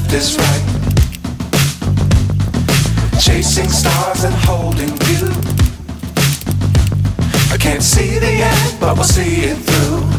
left is right. Chasing stars and holding you. I can't see the end, but we'll see it through.